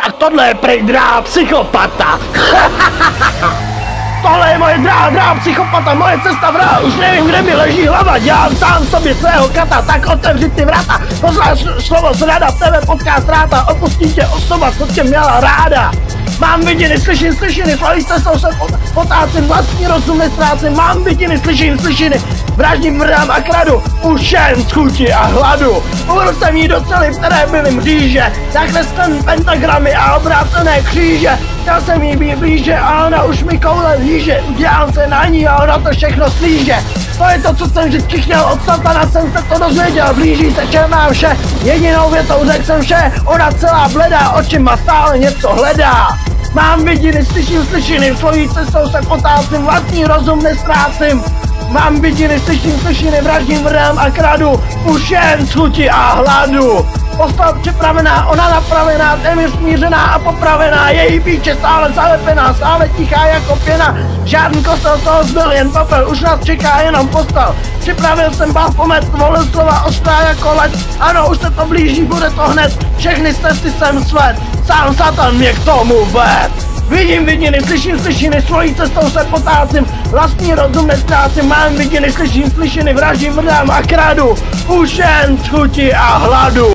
Tak tohle je prej drahá psychopata. Tohle je moje drahá psychopata, moje cesta v ráji. Už nevím, kde mi leží hlava, dělám sám sobě svého kata. Tak otevři ty vrata, poznáš slovo zrada, tebe potká ztráta. Opustí tě osoba, co tě měla ráda. Mám vidiny, slyším slyšiny, svojí cestou se potácím, vlastní rozum nestrácím. Mám vidiny, slyším slyšiny, vraždím, mrdám a kradu, už jen z chuti a hladu. Uvrhl jsem jí do cely, které byly mříže, nakreslen pentagramy a obrácené kříže. Chtěl jsem jí být blíže a ona už mi koule líže. Udělám se na ní a ona to všechno slíže. To je to, co jsem vždycky chtěl, od satana jsem se to dozvěděl. Blíží se černá vše, jedinou větou řekl jsem vše. Ona celá bledá, očima stále něco hledá. Mám vidiny, slyším slyšiny, svojí cestou se potácím, vlastní rozum nestrácím. Mám vidiny, slyším slyšiny, vraždím, mrdám a kradu, už jen z chuti a hladu. Postava připravená, ona napravená, téměř smířená a popravená, její píče stále zalepená, stále tichá jako pěna. Žádný kostel toho zbyl, jen popel, už nás čeká jenom postel. Připravil jsem bápomet, volil slova ostrá jako leď, ano, už se to blíží, bude to hned, všechny cesty jsem sved, sám satan mě k tomu ved. Vidím vidiny, slyším slyšiny, svojí cestou se potácím, vlastní rozum nestrácím, mám vidiny, slyším slyšiny, vraždím, mrdám a kradu, už jen z chuti a hladu.